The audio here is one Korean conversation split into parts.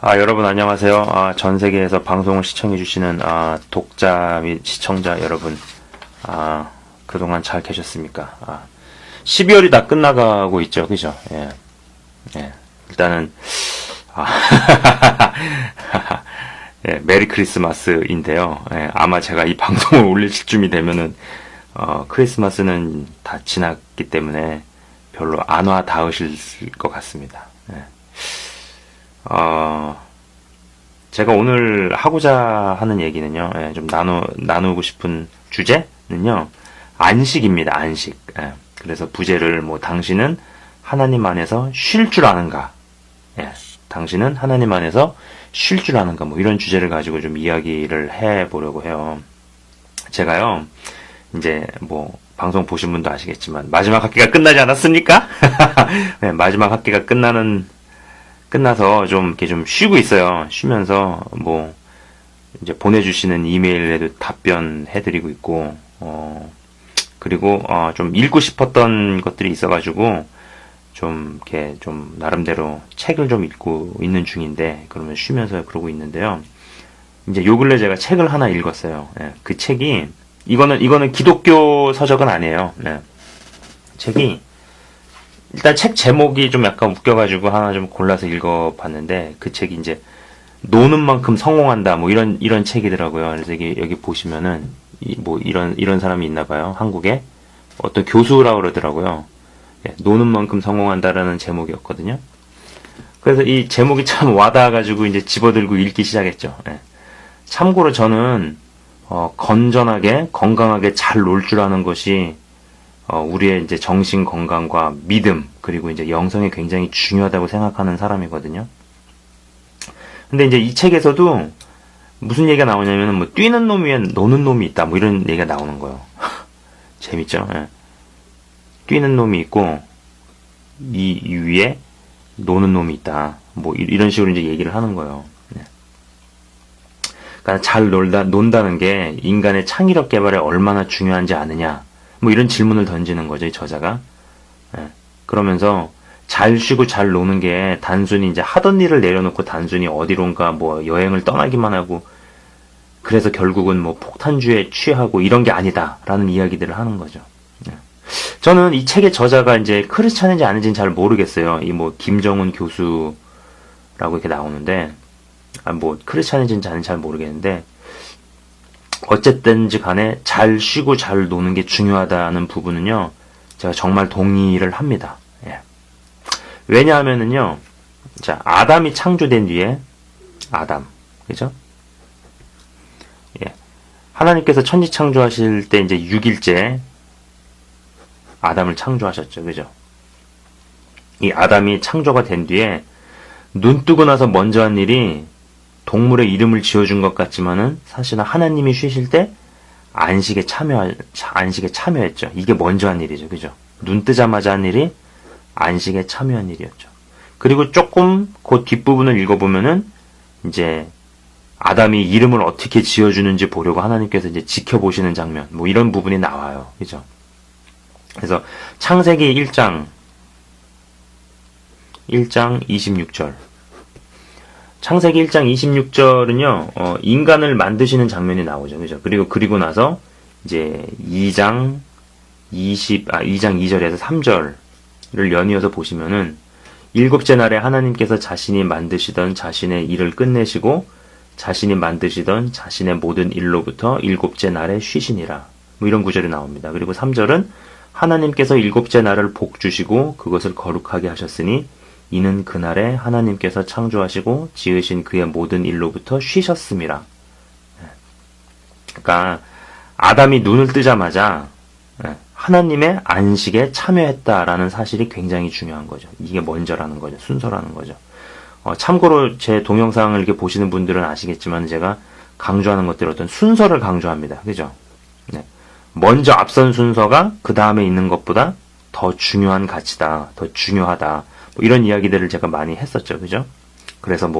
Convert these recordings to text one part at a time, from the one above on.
여러분 안녕하세요. 전 세계에서 방송을 시청해주시는 독자 및 시청자 여러분, 그동안 잘 계셨습니까? 12월이 다 끝나가고 있죠, 그죠? 예. 일단은 예, 메리 크리스마스인데요. 예, 아마 제가 이 방송을 올릴 시점이 되면은 크리스마스는 다 지났기 때문에 별로 안 와 닿으실 것 같습니다. 예. 제가 오늘 하고자 하는 얘기는요, 예, 좀 나누고 싶은 주제는요, 안식입니다, 안식. 예, 그래서 부제를 당신은 하나님 안에서 쉴 줄 아는가? 예, 당신은 하나님 안에서 쉴 줄 아는가? 이런 주제를 가지고 좀 이야기를 해보려고 해요. 제가요, 이제 방송 보신 분도 아시겠지만, 마지막 학기가 끝나지 않았습니까? 네, 마지막 학기가 끝나서 이렇게 좀 쉬고 있어요. 쉬면서 이제 보내주시는 이메일에도 답변해드리고 있고, 그리고 좀 읽고 싶었던 것들이 있어가지고 이렇게 나름대로 책을 좀 읽고 있는 중인데, 그러면 쉬면서 그러고 있는데요. 이제 요 근래 제가 책을 하나 읽었어요. 예, 그 책이 이거는 기독교 서적은 아니에요. 네. 책이 일단 책 제목이 좀 약간 웃겨가지고 하나 좀 골라서 읽어봤는데, 그 책이 이제 노는 만큼 성공한다 이런 책이더라고요. 그래서 여기 보시면은 이런 사람이 있나봐요. 한국에 어떤 교수라고 그러더라고요. 예, 노는 만큼 성공한다라는 제목이었거든요. 그래서 이 제목이 참 와닿아가지고 이제 집어들고 읽기 시작했죠. 예. 참고로 저는 건전하게 건강하게 잘 놀 줄 아는 것이 우리의 이제 정신 건강과 믿음, 그리고 이제 영성에 굉장히 중요하다고 생각하는 사람이거든요. 근데 이제 이 책에서도 무슨 얘기가 나오냐면은 뛰는 놈 위에 노는 놈이 있다, 이런 얘기가 나오는 거예요. 재밌죠? 예. 뛰는 놈이 있고 이 위에 노는 놈이 있다. 이런 식으로 이제 얘기를 하는 거예요. 예. 그러니까 잘 논다는 게 인간의 창의력 개발에 얼마나 중요한지 아느냐. 이런 질문을 던지는 거죠, 이 저자가. 예. 그러면서 잘 쉬고 잘 노는 게 단순히 이제 하던 일을 내려놓고 단순히 어디론가 여행을 떠나기만 하고, 그래서 결국은 폭탄주에 취하고 이런 게 아니다라는 이야기들을 하는 거죠. 예. 저는 이 책의 저자가 이제 크리스찬인지 아닌지는 잘 모르겠어요. 김정은 교수라고 이렇게 나오는데, 크리스찬인지는 저는 잘 모르겠는데, 어쨌든지 간에 잘 쉬고 잘 노는 게 중요하다는 부분은요, 제가 정말 동의를 합니다. 예. 왜냐하면은요, 자, 아담이 창조된 뒤에, 그죠? 예. 하나님께서 천지 창조하실 때 이제 6일째 아담을 창조하셨죠. 그죠? 이 아담이 창조가 된 뒤에 눈 뜨고 나서 먼저 한 일이 동물의 이름을 지어준 것 같지만은 사실은 하나님이 쉬실 때 안식에 참여했죠. 이게 먼저 한 일이죠. 그죠? 눈 뜨자마자 한 일이 안식에 참여한 일이었죠. 그리고 조금 그 뒷부분을 읽어보면은 이제 아담이 이름을 어떻게 지어주는지 보려고 하나님께서 이제 지켜보시는 장면, 이런 부분이 나와요. 그죠? 그래서 창세기 1장 26절. 창세기 1장 26절은요, 인간을 만드시는 장면이 나오죠. 그죠? 그리고 나서, 이제, 2장 2절에서 3절을 연이어서 보시면은, 일곱째 날에 하나님께서 자신이 만드시던 자신의 일을 끝내시고, 자신이 만드시던 자신의 모든 일로부터 일곱째 날에 쉬시니라. 이런 구절이 나옵니다. 그리고 3절은, 하나님께서 일곱째 날을 복 주시고, 그것을 거룩하게 하셨으니, 이는 그날에 하나님께서 창조하시고 지으신 그의 모든 일로부터 쉬셨음이라. 그러니까 아담이 눈을 뜨자마자 하나님의 안식에 참여했다라는 사실이 굉장히 중요한 거죠. 이게 먼저라는 거죠. 순서라는 거죠. 참고로 제 동영상을 이렇게 보시는 분들은 아시겠지만 제가 강조하는 것들 어떤 순서를 강조합니다. 그죠? 네. 먼저 앞선 순서가 그 다음에 있는 것보다 더 중요한 가치다. 더 중요하다. 이런 이야기들을 제가 많이 했었죠. 그죠? 그래서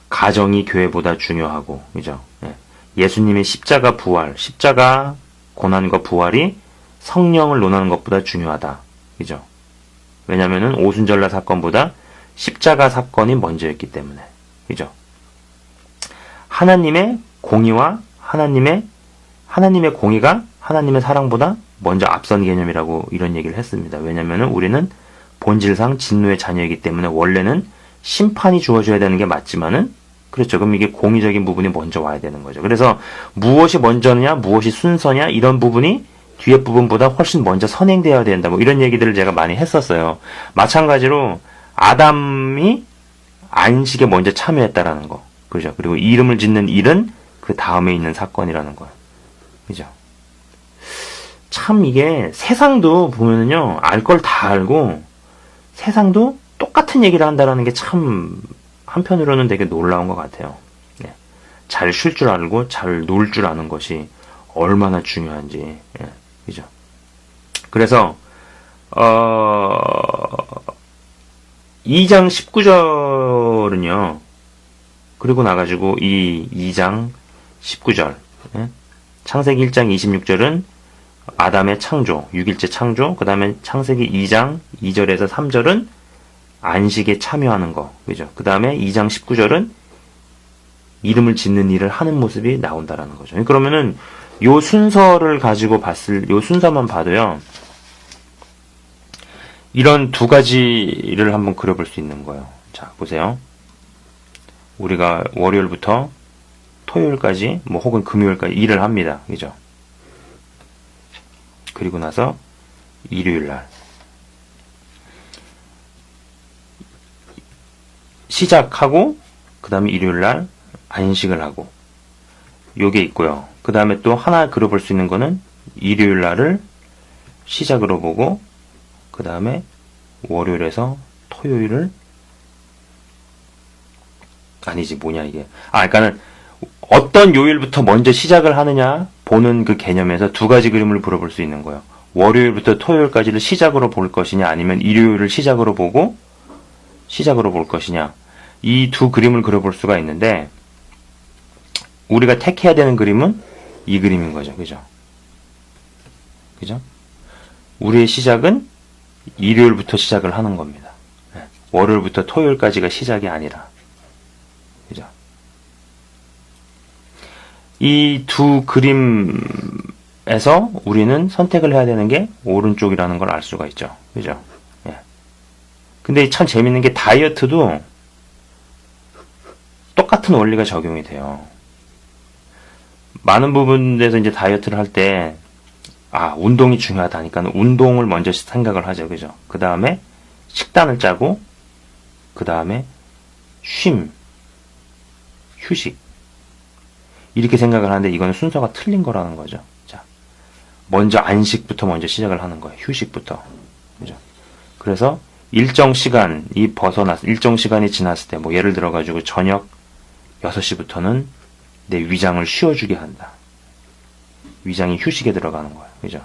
가정이 교회보다 중요하고, 그죠? 예. 예수님의 십자가 고난과 부활이 성령을 논하는 것보다 중요하다. 그죠? 왜냐면은 오순절날 사건보다 십자가 사건이 먼저였기 때문에. 그죠? 하나님의 공의와 하나님의 공의가 하나님의 사랑보다 먼저 앞선 개념이라고 이런 얘기를 했습니다. 왜냐면은 우리는 본질상 진노의 자녀이기 때문에 원래는 심판이 주어져야 되는 게 맞지만은, 그렇죠. 그럼 이게 공의적인 부분이 먼저 와야 되는 거죠. 그래서 무엇이 먼저냐, 무엇이 순서냐, 이런 부분이 뒤에 부분보다 훨씬 먼저 선행되어야 된다. 뭐 이런 얘기들을 제가 많이 했었어요. 마찬가지로 아담이 안식에 먼저 참여했다라는 거. 그죠. 그리고 이름을 짓는 일은 그 다음에 있는 사건이라는 거. 그죠. 참 이게 세상도 보면은요, 알 걸 다 알고 세상도 똑같은 얘기를 한다라는 게 참 한편으로는 되게 놀라운 것 같아요. 네. 잘 쉴 줄 알고 잘 놀 줄 아는 것이 얼마나 중요한지. 예. 그죠. 그래서 2장 19절은요. 그리고 나가지고 이 2장 19절. 예? 창세기 1장 26절은 아담의 창조, 6일째 창조. 그 다음에 창세기 2장 2절에서 3절은 안식에 참여하는 거. 그죠? 그 다음에 2장 19절은 이름을 짓는 일을 하는 모습이 나온다라는 거죠. 그러면은 요 순서를 가지고 요 순서만 봐도요, 이런 두 가지를 한번 그려볼 수 있는 거예요. 자, 보세요. 우리가 월요일부터 토요일까지, 뭐 혹은 금요일까지 일을 합니다. 그죠? 그리고 나서 일요일날 시작하고, 그 다음에 일요일날 안식을 하고, 요게 있고요. 그 다음에 또 하나 그려볼 수 있는 거는 일요일날을 시작으로 보고, 그 다음에 월요일에서 토요일을, 아니지, 뭐냐 이게. 그러니까는 어떤 요일부터 먼저 시작을 하느냐 보는 그 개념에서 두 가지 그림을 그려볼 수 있는 거예요. 월요일부터 토요일까지를 시작으로 볼 것이냐, 아니면 일요일을 시작으로 보고 시작으로 볼 것이냐. 이 두 그림을 그려볼 수가 있는데, 우리가 택해야 되는 그림은 이 그림인 거죠. 그죠? 그죠? 우리의 시작은 일요일부터 시작을 하는 겁니다. 월요일부터 토요일까지가 시작이 아니라. 그죠? 이 두 그림에서 우리는 선택을 해야 되는 게 오른쪽이라는 걸 알 수가 있죠. 그죠? 예. 근데 참 재밌는 게 다이어트도 똑같은 원리가 적용이 돼요. 많은 부분에서 이제 다이어트를 할 때, 운동이 중요하다니까 운동을 먼저 생각을 하죠. 그죠? 그 다음에 식단을 짜고, 그 다음에 휴식. 이렇게 생각을 하는데 이거는 순서가 틀린 거라는 거죠. 자, 먼저 안식부터 먼저 시작을 하는 거예요. 휴식부터. 그죠? 그래서 일정 시간이 지났을 때, 뭐 예를 들어가지고 저녁 6시부터는 내 위장을 쉬어주게 한다. 위장이 휴식에 들어가는 거예요. 그죠?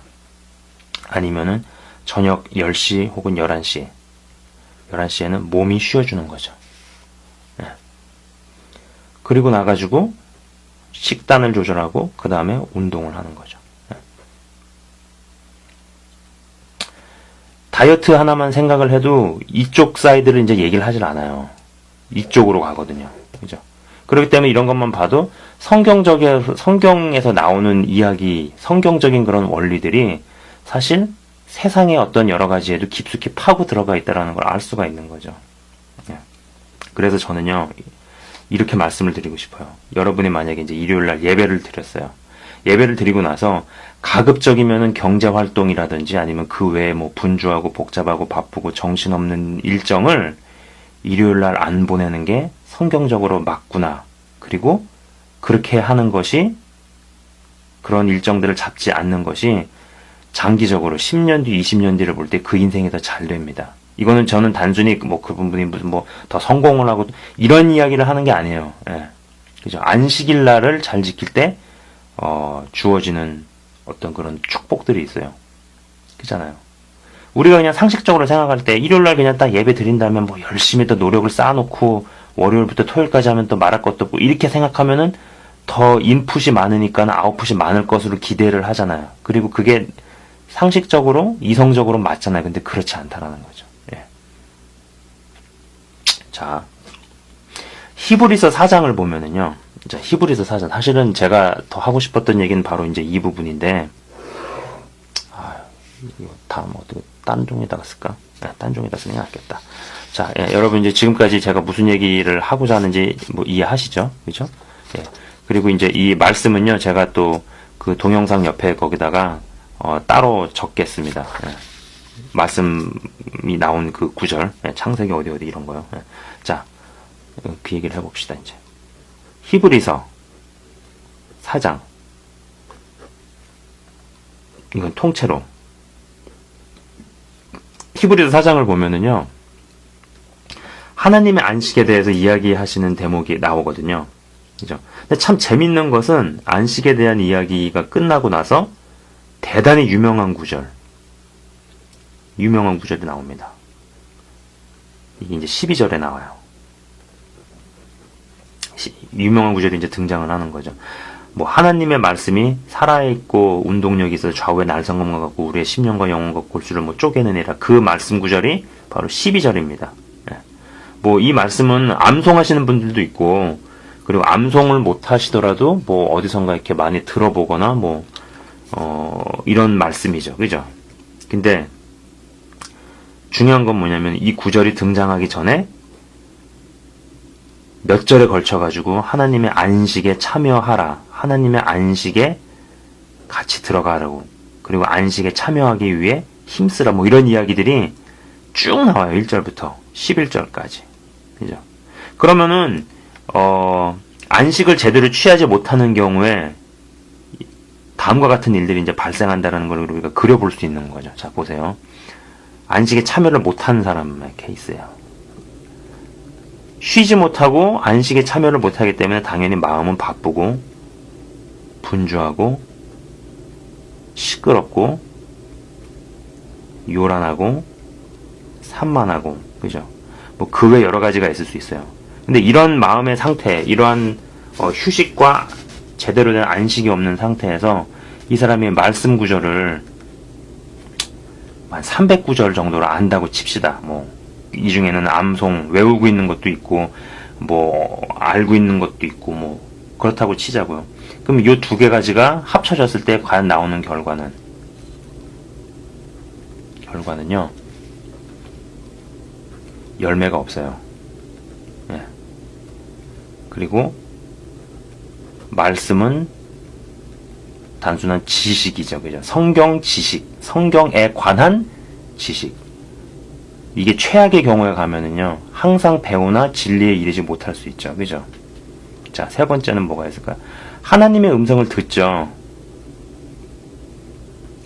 아니면은 저녁 10시 혹은 11시에는 몸이 쉬어주는 거죠. 네. 그리고 나가지고 식단을 조절하고 그 다음에 운동을 하는 거죠. 네. 다이어트 하나만 생각을 해도 이쪽 사이드를 이제 얘기를 하질 않아요. 이쪽으로 가거든요. 그죠? 그렇기 때문에 이런 것만 봐도 성경에서 나오는 이야기, 성경적인 그런 원리들이 사실 세상의 어떤 여러 가지에도 깊숙이 파고 들어가 있다는 걸 알 수가 있는 거죠. 그래서 저는요, 이렇게 말씀을 드리고 싶어요. 여러분이 만약에 이제 일요일날 예배를 드렸어요. 예배를 드리고 나서 가급적이면은 경제활동이라든지 아니면 그 외에 뭐 분주하고 복잡하고 바쁘고 정신없는 일정을 일요일날 안 보내는 게 성경적으로 맞구나. 그리고 그렇게 하는 것이, 그런 일정들을 잡지 않는 것이 장기적으로 10년 뒤, 20년 뒤를 볼 때 그 인생이 더 잘 됩니다. 이거는 저는 단순히 뭐 그분이 무슨 뭐 더 성공을 하고 이런 이야기를 하는 게 아니에요. 예. 그죠? 안식일 날을 잘 지킬 때 주어지는 어떤 그런 축복들이 있어요. 그렇잖아요. 우리가 그냥 상식적으로 생각할 때 일요일날 그냥 딱 예배 드린다면 뭐 열심히 또 노력을 쌓아놓고 월요일부터 토요일까지 하면 또 말할 것도 없고 이렇게 생각하면은 더 인풋이 많으니까 아웃풋이 많을 것으로 기대를 하잖아요. 그리고 그게 상식적으로 이성적으로 맞잖아요. 근데 그렇지 않다라는 거죠. 예. 자, 히브리서 4장을 보면은요. 자, 히브리서 4장. 사실은 제가 더 하고 싶었던 얘기는 바로 이제 이 부분인데, 이거 다 뭐 어떻게 딴 종에다가 쓸까? 네, 딴 종에다 쓰는 게 낫겠다. 자, 예, 여러분 이제 지금까지 제가 무슨 얘기를 하고자 하는지 뭐 이해하시죠? 그죠? 예. 그리고 이제 이 말씀은요, 제가 또 그 동영상 옆에 거기다가 따로 적겠습니다. 예. 말씀이 나온 그 구절, 예, 창세기 어디 이런 거요. 예. 자, 그 얘기를 해봅시다 이제. 히브리서 4장. 이건 통째로. 히브리서 4장을 보면은요, 하나님의 안식에 대해서 이야기하시는 대목이 나오거든요. 그죠? 근데 참 재밌는 것은 안식에 대한 이야기가 끝나고 나서 대단히 유명한 구절이 나옵니다. 이게 이제 12절에 나와요. 유명한 구절이 이제 등장을 하는 거죠. 뭐 하나님의 말씀이 살아있고 운동력이 있어 좌우의 날성검과 같고 우리의 심령과 영혼과 골수를 뭐 쪼개느니라. 그 말씀 구절이 바로 12절입니다. 예. 뭐 이 말씀은 암송하시는 분들도 있고, 그리고 암송을 못 하시더라도 뭐 어디선가 이렇게 많이 들어보거나 뭐 이런 말씀이죠. 그죠? 근데 중요한 건 뭐냐면 이 구절이 등장하기 전에 몇 절에 걸쳐가지고 하나님의 안식에 참여하라. 하나님의 안식에 같이 들어가라고. 그리고 안식에 참여하기 위해 힘쓰라. 뭐 이런 이야기들이 쭉 나와요. 1절부터 11절까지. 그죠? 그러면은, 안식을 제대로 취하지 못하는 경우에 다음과 같은 일들이 이제 발생한다는 걸 우리가 그려볼 수 있는 거죠. 자, 보세요. 안식에 참여를 못한 사람의 케이스예요. 쉬지 못하고 안식에 참여를 못하기 때문에 당연히 마음은 바쁘고 분주하고 시끄럽고 요란하고 산만하고, 그죠? 뭐 그 외 여러 가지가 있을 수 있어요. 근데 이런 마음의 상태, 이러한 휴식과 제대로 된 안식이 없는 상태에서 이 사람이 말씀 구절을 한 300구절 정도로 안다고 칩시다. 뭐 이 중에는 암송 외우고 있는 것도 있고 뭐 알고 있는 것도 있고 뭐 그렇다고 치자고요. 그럼 이 두 개 가지가 합쳐졌을 때 과연 나오는 결과는요, 열매가 없어요. 예. 그리고 말씀은 단순한 지식이죠. 그죠? 성경 지식, 성경에 관한 지식. 이게 최악의 경우에 가면은요, 항상 배우나 진리에 이르지 못할 수 있죠. 그죠? 자, 세 번째는 뭐가 있을까요? 하나님의 음성을 듣죠.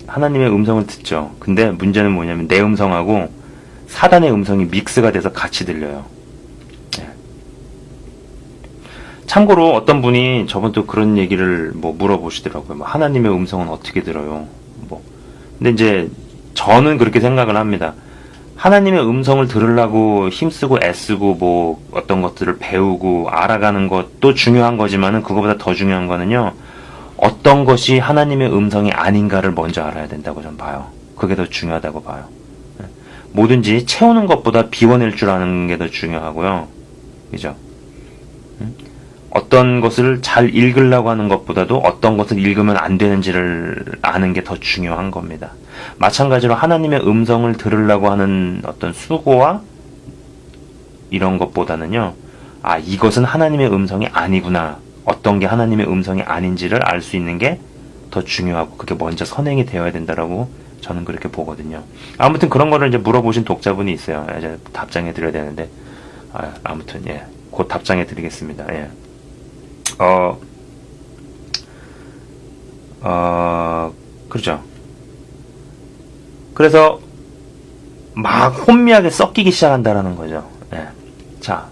하나님의 음성을 듣죠. 근데 문제는 뭐냐면 내 음성하고 사단의 음성이 믹스가 돼서 같이 들려요. 네. 참고로 어떤 분이 저번도 그런 얘기를 뭐 물어보시더라고요. 뭐 하나님의 음성은 어떻게 들어요? 뭐. 근데 이제 저는 그렇게 생각을 합니다. 하나님의 음성을 들으려고 힘쓰고 애쓰고 뭐 어떤 것들을 배우고 알아가는 것도 중요한 거지만은 그거보다 더 중요한 거는요, 어떤 것이 하나님의 음성이 아닌가를 먼저 알아야 된다고 저는 봐요. 그게 더 중요하다고 봐요. 뭐든지 채우는 것보다 비워낼 줄 아는 게 더 중요하고요. 그죠? 어떤 것을 잘 읽으려고 하는 것보다도 어떤 것을 읽으면 안 되는지를 아는 게 더 중요한 겁니다. 마찬가지로 하나님의 음성을 들으려고 하는 어떤 수고와 이런 것보다는요, 아, 이것은 하나님의 음성이 아니구나. 어떤 게 하나님의 음성이 아닌지를 알 수 있는 게 더 중요하고, 그게 먼저 선행이 되어야 된다라고 저는 그렇게 보거든요. 아무튼 그런 거를 이제 물어보신 독자분이 있어요. 이제 답장해 드려야 되는데, 아무튼, 예. 곧 답장해 드리겠습니다. 예. 그렇죠. 그래서 막 혼미하게 섞이기 시작한다라는 거죠. 예. 자,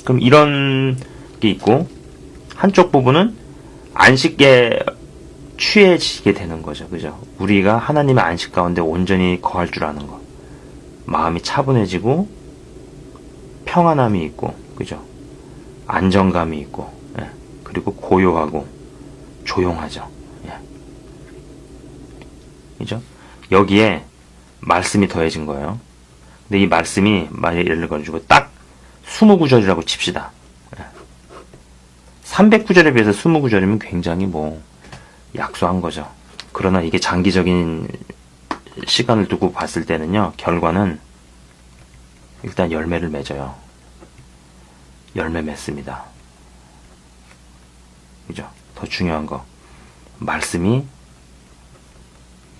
그럼 이런 게 있고, 한쪽 부분은 안식에 취해지게 되는 거죠. 그죠? 우리가 하나님의 안식 가운데 온전히 거할 줄 아는 것. 마음이 차분해지고, 평안함이 있고, 그죠? 안정감이 있고, 예. 그리고 고요하고, 조용하죠. 예. 그죠? 여기에 말씀이 더해진 거예요. 근데 이 말씀이, 만약에 예를 들어가지고 딱 20구절이라고 칩시다. 예. 309절에 비해서 20구절이면 굉장히 뭐 약소한 거죠. 그러나 이게 장기적인 시간을 두고 봤을 때는요, 결과는 일단 열매를 맺어요. 열매 맺습니다. 그죠? 더 중요한 거, 말씀이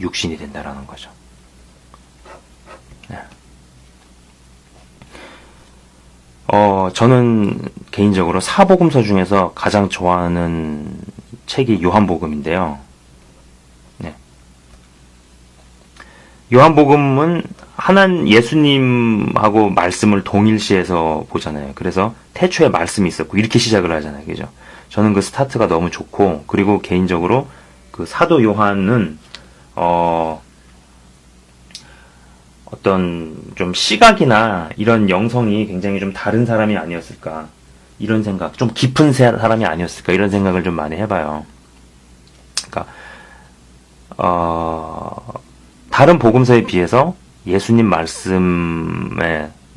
육신이 된다라는 거죠. 네. 저는 개인적으로 사복음서 중에서 가장 좋아하는 책이 요한복음인데요. 네. 요한복음은 예수님하고 말씀을 동일시해서 보잖아요. 그래서 태초에 말씀이 있었고 이렇게 시작을 하잖아요. 그죠? 저는 그 스타트가 너무 좋고, 그리고 개인적으로 그 사도 요한은 어떤 좀 시각이나 이런 영성이 굉장히 좀 다른 사람이 아니었을까, 이런 생각, 좀 깊은 사람이 아니었을까, 이런 생각을 좀 많이 해봐요. 그러니까 다른 복음서에 비해서 예수님을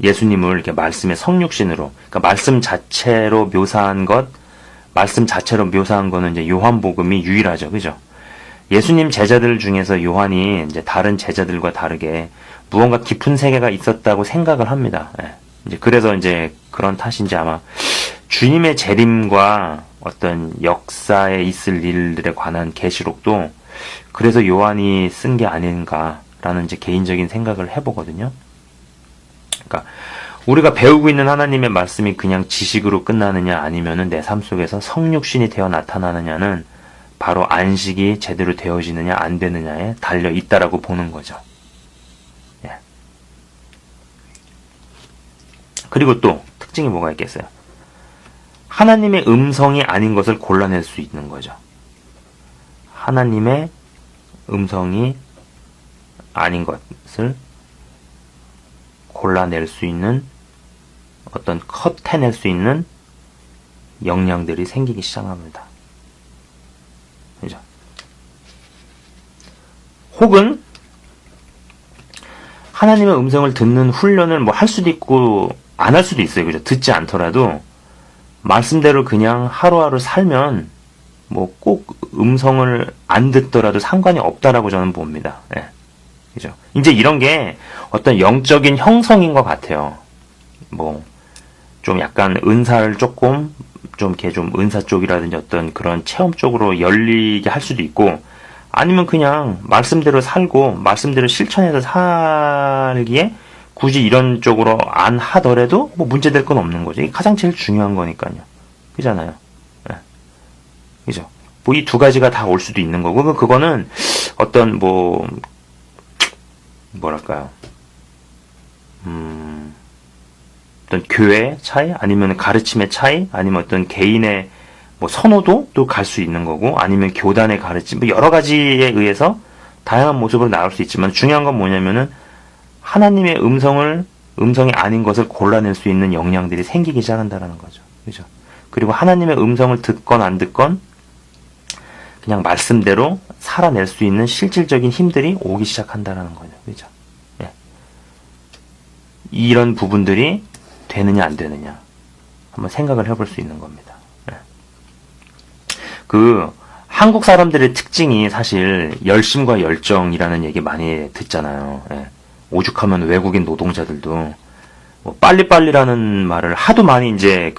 이렇게 말씀의 성육신으로, 그러니까 말씀 자체로 묘사한 거는 이제 요한복음이 유일하죠. 그죠? 예수님 제자들 중에서 요한이 이제 다른 제자들과 다르게 무언가 깊은 세계가 있었다고 생각을 합니다. 예. 이제 그래서 이제 그런 탓인지 아마 주님의 재림과 어떤 역사에 있을 일들에 관한 계시록도 그래서 요한이 쓴 게 아닌가라는 이제 개인적인 생각을 해보거든요. 그러니까 우리가 배우고 있는 하나님의 말씀이 그냥 지식으로 끝나느냐, 아니면은 내 삶 속에서 성육신이 되어 나타나느냐는 바로 안식이 제대로 되어지느냐 안 되느냐에 달려 있다라고 보는 거죠. 예. 그리고 또 특징이 뭐가 있겠어요? 하나님의 음성이 아닌 것을 골라낼 수 있는 거죠. 하나님의 음성이 아닌 것을 골라낼 수 있는, 어떤 컷해낼 수 있는 역량들이 생기기 시작합니다. 그죠? 혹은 하나님의 음성을 듣는 훈련을 뭐 할 수도 있고 안 할 수도 있어요. 그죠? 듣지 않더라도 말씀대로 그냥 하루하루 살면 뭐 꼭 음성을 안 듣더라도 상관이 없다라고 저는 봅니다. 예. 그죠? 이제 이런 게 어떤 영적인 형성인 것 같아요. 뭐 좀 약간 은사를 조금 좀 이렇게 좀 은사 쪽이라든지 어떤 그런 체험 쪽으로 열리게 할 수도 있고, 아니면 그냥 말씀대로 살고 말씀대로 실천해서 살기에 굳이 이런 쪽으로 안 하더라도 뭐 문제될 건 없는 거죠. 이게 가장 제일 중요한 거니까요. 그잖아요. 네. 그죠? 뭐 이 두 가지가 다 올 수도 있는 거고, 그거는 어떤 뭐랄까요? 어떤 교회의 차이, 아니면 가르침의 차이, 아니면 어떤 개인의 뭐 선호도도 갈 수 있는 거고, 아니면 교단의 가르침, 뭐 여러 가지에 의해서 다양한 모습으로 나올 수 있지만, 중요한 건 뭐냐면은 하나님의 음성이 아닌 것을 골라낼 수 있는 역량들이 생기기 시작한다는 거죠. 그죠? 그리고 하나님의 음성을 듣건 안 듣건 그냥 말씀대로 살아낼 수 있는 실질적인 힘들이 오기 시작한다는 거죠. 그죠? 예. 이런 부분들이 되느냐 안 되느냐 한번 생각을 해볼 수 있는 겁니다. 예. 한국 사람들의 특징이 사실 열심과 열정이라는 얘기 많이 듣잖아요. 예. 오죽하면 외국인 노동자들도 뭐 빨리빨리라는 말을 하도 많이 이제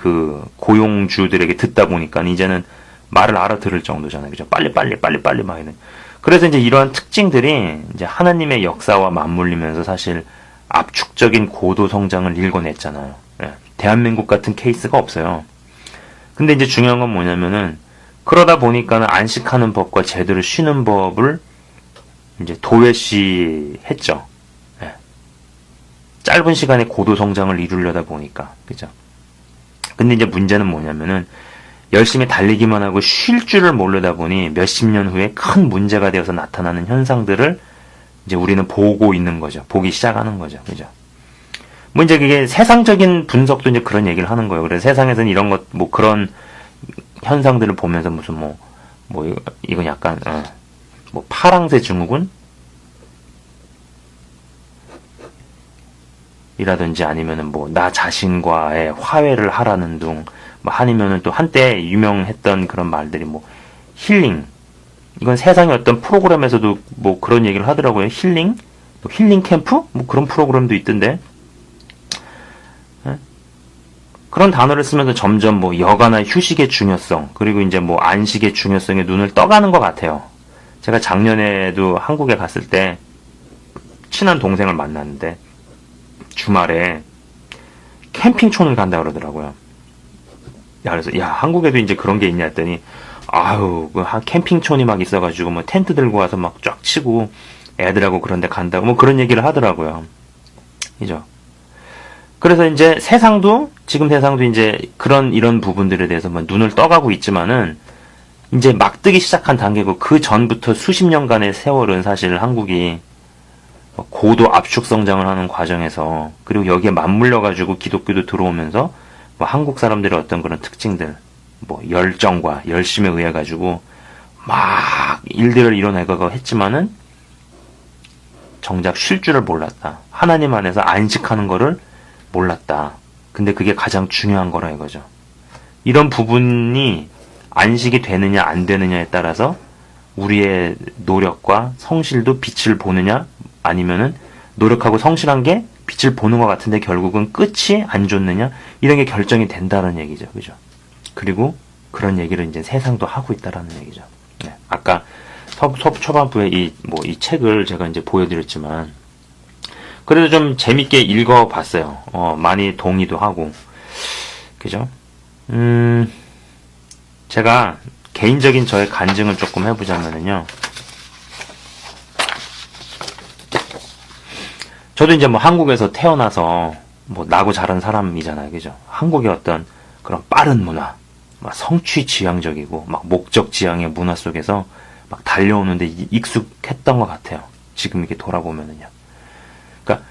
고용주들에게 듣다 보니까 이제는 말을 알아들을 정도잖아요. 그죠? 빨리빨리 막 이런. 그래서 이제 이러한 특징들이 이제 하나님의 역사와 맞물리면서 사실 압축적인 고도 성장을 일궈냈잖아요. 예. 대한민국 같은 케이스가 없어요. 근데 이제 중요한 건 뭐냐면은, 그러다 보니까는 안식하는 법과 제대로 쉬는 법을 이제 도외시 했죠. 예. 짧은 시간에 고도 성장을 이루려다 보니까. 그죠? 근데 이제 문제는 뭐냐면은, 열심히 달리기만 하고 쉴 줄을 모르다 보니 몇십 년 후에 큰 문제가 되어서 나타나는 현상들을 이제 우리는 보고 있는 거죠. 보기 시작하는 거죠. 그죠? 뭐 이제 그게 세상적인 분석도 이제 그런 얘기를 하는 거예요. 그래서 세상에서는 이런 것, 뭐 그런 현상들을 보면서 무슨 이건 약간, 뭐 파랑새 증후군? 이라든지 아니면은 나 자신과의 화해를 하라는 둥, 뭐 아니면은 또 한때 유명했던 그런 말들이 뭐 힐링, 이건 세상의 어떤 프로그램에서도 뭐 그런 얘기를 하더라고요. 힐링, 뭐 힐링 캠프, 뭐 그런 프로그램도 있던데. 예? 그런 단어를 쓰면서 점점 뭐 여가나 휴식의 중요성, 그리고 이제 뭐 안식의 중요성에 눈을 떠가는 것 같아요. 제가 작년에도 한국에 갔을 때 친한 동생을 만났는데 주말에 캠핑촌을 간다 그러더라고요. 야, 그래서 야, 한국에도 이제 그런 게 있냐 했더니 아유, 그 캠핑촌이 막 있어가지고 뭐 텐트 들고 와서 막 쫙 치고 애들하고 그런데 간다고 뭐 그런 얘기를 하더라고요. 그죠? 그래서 이제 지금 세상도 이제 이런 부분들에 대해서 뭐 눈을 떠가고 있지만은 이제 막 뜨기 시작한 단계고, 그 전부터 수십 년간의 세월은 사실 한국이 고도 압축 성장을 하는 과정에서, 그리고 여기에 맞물려가지고 기독교도 들어오면서 뭐 한국 사람들의 어떤 그런 특징들, 뭐 열정과 열심에 의해 가지고 막 일들을 이뤄내가고 했지만은 정작 쉴 줄을 몰랐다. 하나님 안에서 안식하는 거를 몰랐다. 근데 그게 가장 중요한 거라 이거죠. 이런 부분이 안식이 되느냐 안 되느냐에 따라서 우리의 노력과 성실도 빛을 보느냐, 아니면은 노력하고 성실한 게 빛을 보는 것 같은데 결국은 끝이 안 좋느냐, 이런 게 결정이 된다는 얘기죠. 그죠? 그리고 그런 얘기를 이제 세상도 하고 있다라는 얘기죠. 네. 아까 초반부에 이 책을 제가 이제 보여드렸지만, 그래도 좀 재밌게 읽어봤어요. 많이 동의도 하고. 그죠? 제가 개인적인 저의 간증을 조금 해보자면은요. 저도 이제 뭐 한국에서 태어나서 뭐 나고 자란 사람이잖아요. 그죠? 한국의 어떤 그런 빠른 문화, 막 성취 지향적이고 막 목적 지향의 문화 속에서 막 달려오는데 익숙했던 것 같아요. 지금 이렇게 돌아보면은요. 그러니까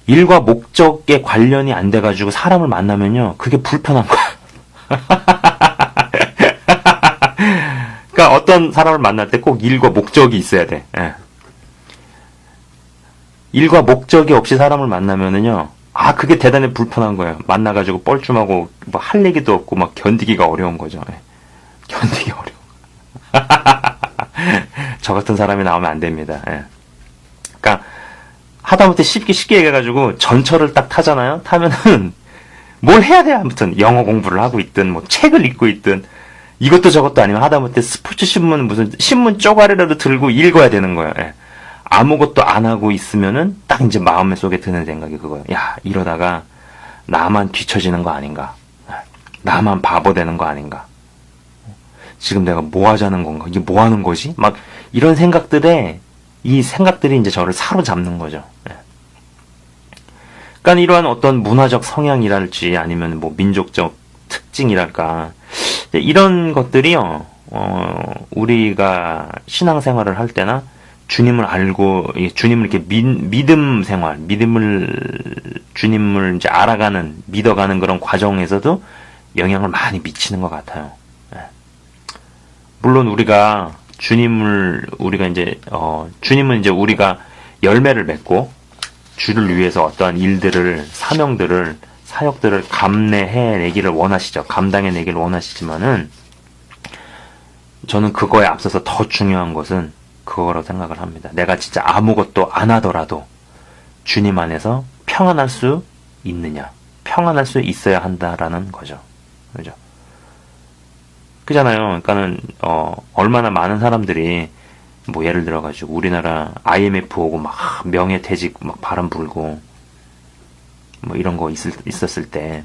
일과 목적에 관련이 안 돼가지고 사람을 만나면요, 그게 불편한 거야. 그러니까 어떤 사람을 만날 때 꼭 일과 목적이 있어야 돼. 예. 일과 목적이 없이 사람을 만나면은요, 그게 대단히 불편한 거예요. 만나가지고 뻘쭘하고 뭐 할 얘기도 없고 막 견디기가 어려운 거죠. 예. 견디기 어려워. 저 같은 사람이 나오면 안 됩니다. 예. 그러니까 하다못해 쉽게 얘기해가지고 전철을 딱 타잖아요. 타면은 뭘 해야 돼. 아무튼 영어 공부를 하고 있든 뭐 책을 읽고 있든 이것도 저것도 아니면 하다못해 스포츠 신문, 무슨 신문 쪼가리라도 들고 읽어야 되는 거예요. 예. 아무것도 안 하고 있으면은 딱 이제 마음 속에 드는 생각이 그거예요. 야, 이러다가 나만 뒤처지는 거 아닌가? 나만 바보 되는 거 아닌가? 지금 내가 뭐 하자는 건가? 이게 뭐 하는 거지? 막 이런 이 생각들이 이제 저를 사로잡는 거죠. 예. 그러니까 이러한 어떤 문화적 성향이랄지 아니면 뭐 민족적 특징이랄까, 이런 것들이요, 우리가 신앙생활을 할 때나 주님을 알고 주님을 이렇게 믿음 생활, 주님을 이제 알아가는, 믿어가는 그런 과정에서도 영향을 많이 미치는 것 같아요. 예. 물론 주님은 이제 우리가 열매를 맺고 주를 위해서 어떠한 일들을, 사역들을 감내해내기를 원하시죠. 감당해내기를 원하시지만은, 저는 그거에 앞서서 더 중요한 것은 그거라고 생각을 합니다. 내가 진짜 아무것도 안 하더라도 주님 안에서 평안할 수 있느냐, 평안할 수 있어야 한다라는 거죠. 그죠? 그잖아요. 그러니까는 얼마나 많은 사람들이 뭐 예를 들어가지고 우리나라 IMF 오고 막 명예퇴직 막 바람 불고 뭐 이런 거 있었을 때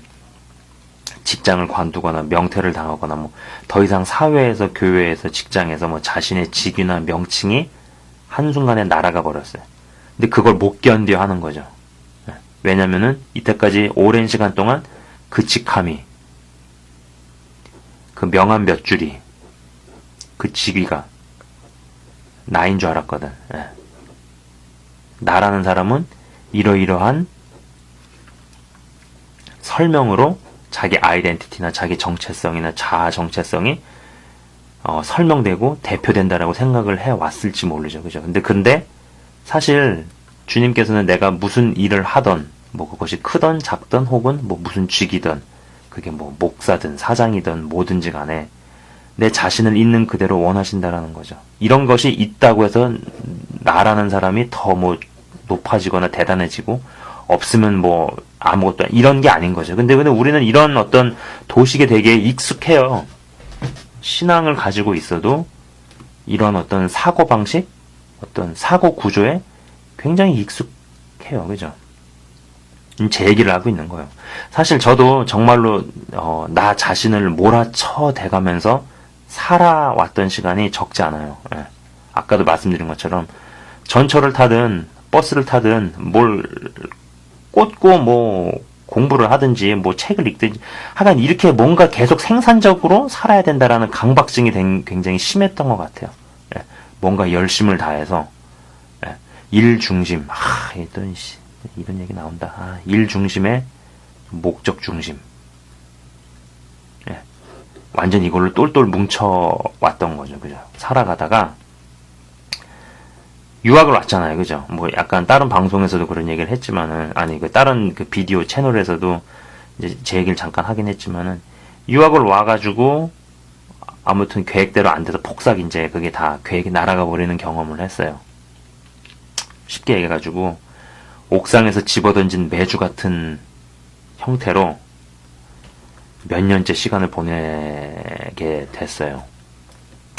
직장을 관두거나 명퇴를 당하거나 뭐 더 이상 사회에서, 교회에서, 직장에서 뭐 자신의 직위나 명칭이 한순간에 날아가 버렸어요. 근데 그걸 못 견뎌 하는 거죠. 왜냐면은 이때까지 오랜 시간 동안 그 직함이, 그 명함 몇 줄이, 그 직위가 나인 줄 알았거든. 나라는 사람은 이러이러한 설명으로 자기 아이덴티티나 자기 정체성이나 자아 정체성이 설명되고 대표된다라고 생각을 해왔을지 모르죠. 그죠? 근데 사실 주님께서는 내가 무슨 일을 하던, 뭐 그것이 크던 작던 혹은 뭐 무슨 직이든 그게 뭐 목사든 사장이든 뭐든지 간에 내 자신을 있는 그대로 원하신다라는 거죠. 이런 것이 있다고 해서 나라는 사람이 더 뭐 높아지거나 대단해지고 없으면 뭐 아무것도 이런 게 아닌 거죠. 근데 우리는 이런 어떤 도식에 되게 익숙해요. 신앙을 가지고 있어도 이런 어떤 사고방식, 어떤 사고 구조에 굉장히 익숙해요. 그죠? 제 얘기를 하고 있는 거예요. 사실 저도 정말로 나 자신을 몰아쳐 대가면서 살아왔던 시간이 적지 않아요. 예. 아까도 말씀드린 것처럼 전철을 타든 버스를 타든 뭘 꽂고 뭐 공부를 하든지 뭐 책을 읽든지 하여간 이렇게 뭔가 계속 생산적으로 살아야 된다라는 강박증이 굉장히 심했던 것 같아요. 예. 뭔가 열심을 다해서 예. 일 중심 이런 얘기 나온다. 일 중심에 목적 중심. 예. 완전 이걸로 똘똘 뭉쳐왔던 거죠. 그죠? 살아가다가 유학을 왔잖아요. 그죠? 뭐 약간 다른 방송에서도 그런 얘기를 했지만은, 다른 그 비디오 채널에서도 이제 제 얘기를 잠깐 하긴 했지만은, 유학을 와가지고 아무튼 계획대로 안 돼서 폭삭 이제 그게 다 계획이 날아가 버리는 경험을 했어요. 쉽게 얘기해가지고, 옥상에서 집어던진 매주 같은 형태로 몇 년째 시간을 보내게 됐어요.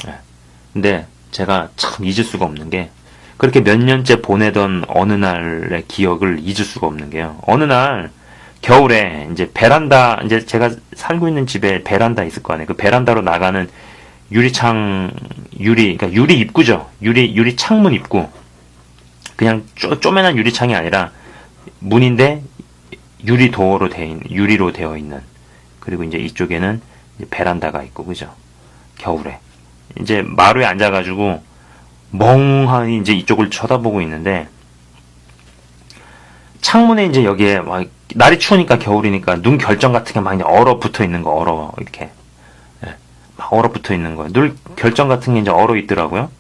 네. 근데 제가 참 잊을 수가 없는 게 그렇게 몇 년째 보내던 어느 날의 기억을 잊을 수가 없는 게요. 어느 날 겨울에 이제 베란다, 이제 제가 살고 있는 집에 베란다 있을 거 아니에요. 그 베란다로 나가는 그러니까 유리 입구죠. 유리 창문 입구. 그냥 쪼매난 유리창이 아니라 문인데 유리로 되어 있는. 그리고 이제 이쪽에는 이제 베란다가 있고, 그죠? 겨울에. 이제 마루에 앉아가지고 멍하니 이제 이쪽을 쳐다보고 있는데, 창문에 이제 여기에 막, 날이 추우니까 겨울이니까 눈 결정 같은 게 막 얼어붙어 있는 거, 이렇게. 예, 막 얼어붙어 있는 거. 눈 결정 같은 게 이제 얼어 있더라고요.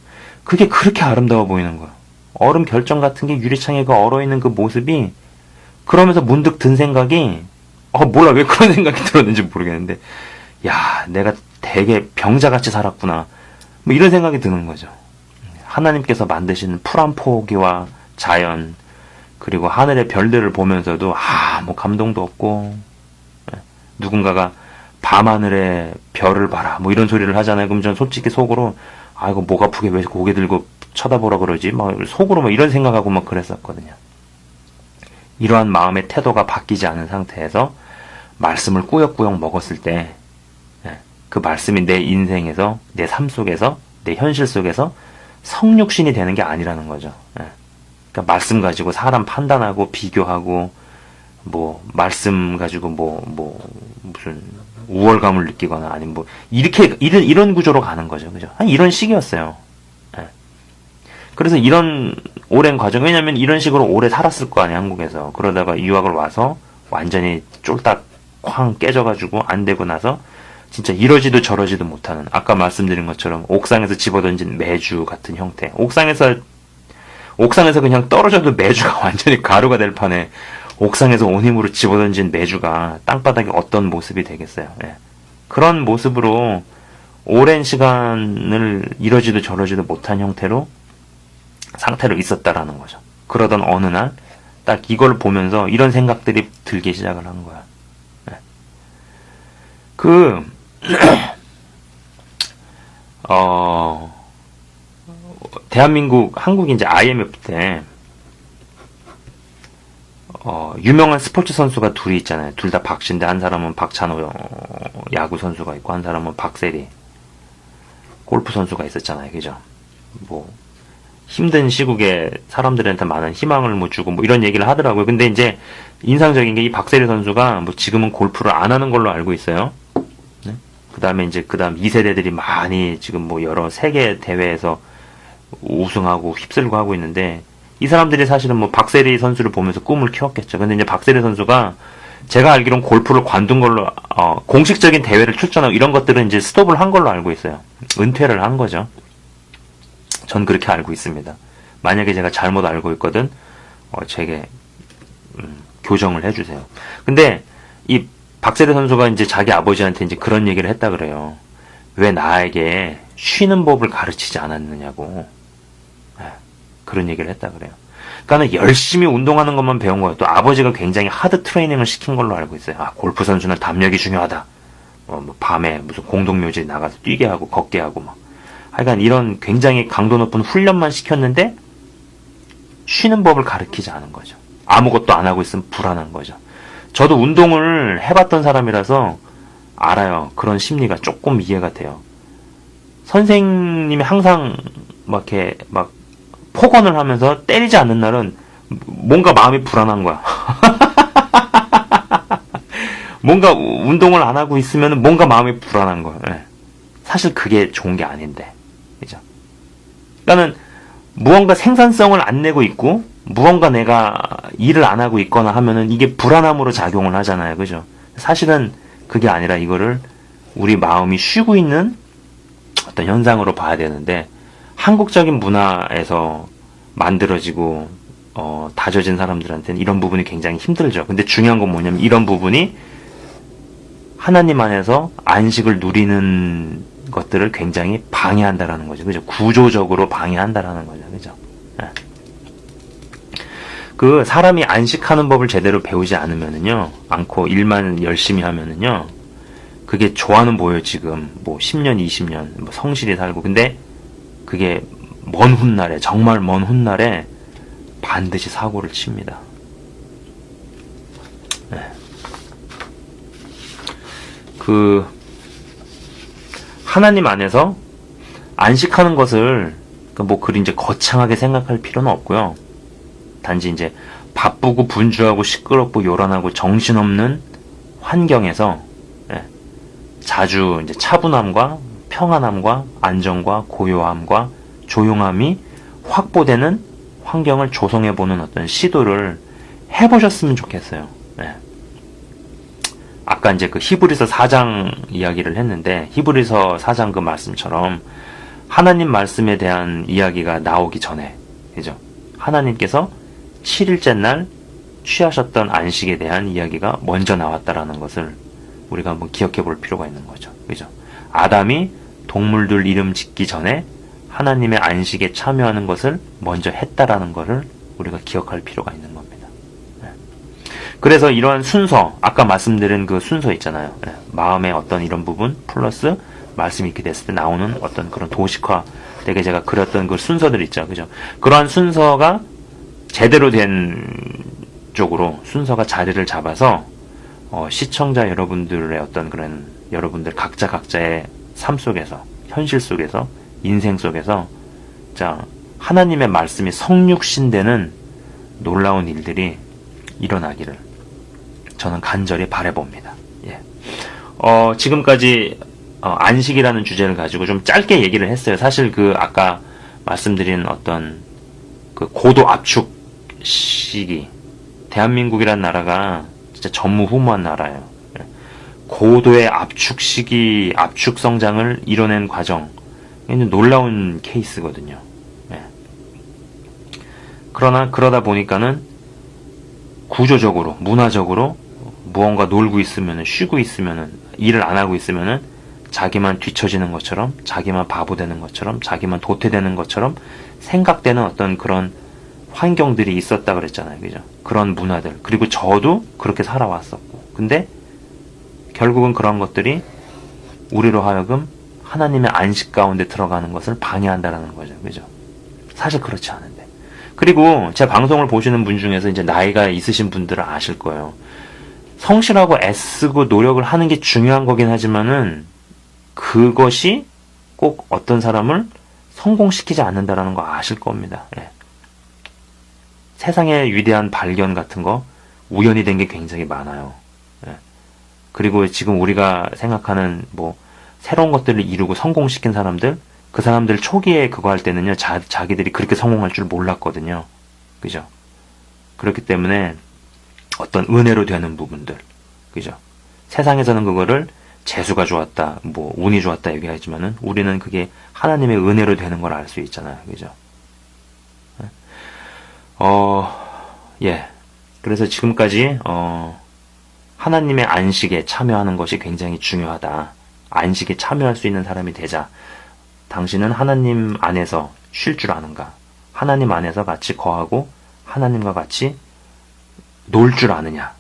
그게 그렇게 아름다워 보이는 거예요. 얼음 결정 같은 게 유리창에 그 얼어 있는 그 모습이, 그러면서 문득 든 생각이, 몰라, 왜 그런 생각이 들었는지 모르겠는데, 야, 내가 되게 병자같이 살았구나. 뭐 이런 생각이 드는 거죠. 하나님께서 만드신 풀 한 포기와 자연, 그리고 하늘의 별들을 보면서도 뭐 감동도 없고, 누군가가 밤하늘의 별을 봐라 뭐 이런 소리를 하잖아요. 그럼 전 솔직히 속으로 이거 목 아프게 왜 고개 들고 쳐다보라 그러지? 막 속으로 막 이런 생각하고 막 그랬었거든요. 이러한 마음의 태도가 바뀌지 않은 상태에서 말씀을 꾸역꾸역 먹었을 때 그 말씀이 내 인생에서, 내 삶 속에서, 내 현실 속에서 성육신이 되는 게 아니라는 거죠. 그러니까 말씀 가지고 사람 판단하고 비교하고 뭐 말씀 가지고 무슨 우월감을 느끼거나 아니면 뭐 이렇게 이런 구조로 가는 거죠. 그죠? 이런 식이었어요. 그래서 이런 오랜 과정, 왜냐면 이런 식으로 오래 살았을 거 아니에요, 한국에서. 그러다가 유학을 와서 완전히 쫄딱 쾅 깨져가지고 안 되고 나서 진짜 이러지도 저러지도 못하는, 아까 말씀드린 것처럼 옥상에서 집어던진 매주 같은 형태. 옥상에서 그냥 떨어져도 매주가 완전히 가루가 될 판에 옥상에서 온 힘으로 집어던진 매주가 땅바닥에 어떤 모습이 되겠어요. 그런 모습으로 오랜 시간을 이러지도 저러지도 못한 상태로 있었다라는 거죠. 그러던 어느 날 딱 이걸 보면서 이런 생각들이 들기 시작을 한 거야. 한국이 이제 IMF 때, 유명한 스포츠 선수가 둘이 있잖아요. 둘 다 박씨인데, 한 사람은 박찬호 야구 선수가 있고, 한 사람은 박세리 골프 선수가 있었잖아요. 그죠? 뭐, 힘든 시국에 사람들한테 많은 희망을 못 주고, 뭐 이런 얘기를 하더라고요. 근데 이제, 인상적인 게 이 박세리 선수가 뭐 지금은 골프를 안 하는 걸로 알고 있어요. 그 다음 2세대들이 많이 지금 뭐 여러 세계 대회에서 우승하고 휩쓸고 하고 있는데, 이 사람들이 사실은 뭐 박세리 선수를 보면서 꿈을 키웠겠죠. 근데 이제 박세리 선수가 제가 알기로는 골프를 관둔 걸로, 공식적인 대회를 출전하고 이런 것들은 이제 스톱을 한 걸로 알고 있어요. 은퇴를 한 거죠. 전 그렇게 알고 있습니다. 만약에 제가 잘못 알고 있거든, 제게, 교정을 해주세요. 근데, 이 박세리 선수가 이제 자기 아버지한테 이제 그런 얘기를 했다 그래요. 왜 나에게 쉬는 법을 가르치지 않았느냐고. 그런 얘기를 했다 그래요. 그러니까는 열심히 운동하는 것만 배운 거예요. 또 아버지가 굉장히 하드 트레이닝을 시킨 걸로 알고 있어요. 골프 선수는 담력이 중요하다. 뭐 밤에 무슨 공동묘지 나가서 뛰게 하고 걷게 하고 막. 하여간 이런 굉장히 강도 높은 훈련만 시켰는데 쉬는 법을 가르치지 않은 거죠. 아무것도 안 하고 있으면 불안한 거죠. 저도 운동을 해봤던 사람이라서 알아요. 그런 심리가 조금 이해가 돼요. 선생님이 항상 막 이렇게 막 폭언을 하면서 때리지 않는 날은 뭔가 마음이 불안한 거야. 뭔가 운동을 안 하고 있으면 뭔가 마음이 불안한 거야. 네. 사실 그게 좋은 게 아닌데. 그죠? 그러니까는 무언가 생산성을 안 내고 있고 무언가 내가 일을 안 하고 있거나 하면은 이게 불안함으로 작용을 하잖아요. 그죠? 사실은 그게 아니라 이거를 우리 마음이 쉬고 있는 어떤 현상으로 봐야 되는데 한국적인 문화에서 만들어지고 다져진 사람들한테는 이런 부분이 굉장히 힘들죠. 근데 중요한 건 뭐냐면 이런 부분이 하나님 안에서 안식을 누리는 것들을 굉장히 방해한다라는 거죠. 그죠? 구조적으로 방해한다라는 거죠. 그죠? 네. 그 사람이 안식하는 법을 제대로 배우지 않고 일만 열심히 하면은요. 그게 좋아는 보여요. 지금 뭐 10년, 20년 뭐 성실히 살고 근데 그게 먼 훗날에 정말 먼 훗날에 반드시 사고를 칩니다. 네. 그 하나님 안에서 안식하는 것을 뭐 그리 이제 거창하게 생각할 필요는 없고요. 단지 이제 바쁘고 분주하고 시끄럽고 요란하고 정신없는 환경에서 자주 이제 차분함과 평안함과 안정과 고요함과 조용함이 확보되는 환경을 조성해보는 어떤 시도를 해보셨으면 좋겠어요. 네. 아까 이제 그 히브리서 4장 이야기를 했는데 히브리서 4장 그 말씀처럼 하나님 말씀에 대한 이야기가 나오기 전에 그죠? 하나님께서 7일째 날 취하셨던 안식에 대한 이야기가 먼저 나왔다라는 것을 우리가 한번 기억해 볼 필요가 있는 거죠. 그죠? 아담이 동물들 이름 짓기 전에 하나님의 안식에 참여하는 것을 먼저 했다라는 것을 우리가 기억할 필요가 있는 겁니다. 그래서 이러한 순서, 아까 말씀드린 그 순서 있잖아요. 마음의 어떤 이런 부분 플러스 말씀이 이렇게 됐을 때 나오는 어떤 그런 도식화 되게 제가 그렸던 그 순서들 있죠. 그죠? 그러한 순서가 제대로 된 쪽으로 순서가 자리를 잡아서 시청자 여러분들의 어떤 그런 여러분들 각자의 삶 속에서 현실 속에서 인생 속에서 자 하나님의 말씀이 성육신되는 놀라운 일들이 일어나기를 저는 간절히 바라봅니다. 예. 지금까지 안식이라는 주제를 가지고 좀 짧게 얘기를 했어요. 사실 그 아까 말씀드린 어떤 그 고도 압축 시기 대한민국이라는 나라가 진짜 전무후무한 나라예요. 고도의 압축 시기, 압축 성장을 이뤄낸 과정, 놀라운 케이스거든요. 네. 그러다 보니까는 구조적으로, 문화적으로 무언가 놀고 있으면은, 쉬고 있으면은, 일을 안 하고 있으면은 자기만 뒤처지는 것처럼, 자기만 바보 되는 것처럼, 자기만 도태되는 것처럼 생각되는 어떤 그런 환경들이 있었다 그랬잖아요. 그죠? 그런 문화들. 그리고 저도 그렇게 살아왔었고. 근데 결국은 그런 것들이 우리로 하여금 하나님의 안식 가운데 들어가는 것을 방해한다라는 거죠. 그죠? 사실 그렇지 않은데. 그리고 제 방송을 보시는 분 중에서 이제 나이가 있으신 분들은 아실 거예요. 성실하고 애쓰고 노력을 하는 게 중요한 거긴 하지만은 그것이 꼭 어떤 사람을 성공시키지 않는다라는 거 아실 겁니다. 예. 세상의 위대한 발견 같은 거 우연히 된 게 굉장히 많아요. 예. 그리고 지금 우리가 생각하는 뭐 새로운 것들을 이루고 성공시킨 사람들, 그 사람들 초기에 그거 할 때는요, 자기들이 그렇게 성공할 줄 몰랐거든요. 그죠? 그렇기 때문에 어떤 은혜로 되는 부분들, 그죠? 세상에서는 그거를 재수가 좋았다, 뭐 운이 좋았다 얘기하지만은 우리는 그게 하나님의 은혜로 되는 걸 알 수 있잖아요. 그죠? 예. 그래서 지금까지 하나님의 안식에 참여하는 것이 굉장히 중요하다. 안식에 참여할 수 있는 사람이 되자. 당신은 하나님 안에서 쉴 줄 아는가? 하나님 안에서 같이 거하고 하나님과 같이 놀 줄 아느냐?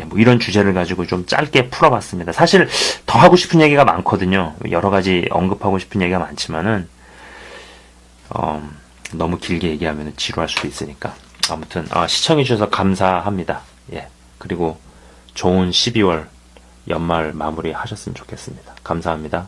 뭐 이런 주제를 가지고 좀 짧게 풀어봤습니다. 사실 더 하고 싶은 얘기가 많거든요. 여러 가지 언급하고 싶은 얘기가 많지만은 너무 길게 얘기하면 지루할 수도 있으니까. 아무튼 시청해주셔서 감사합니다. 예. 그리고 좋은 12월 연말 마무리 하셨으면 좋겠습니다. 감사합니다.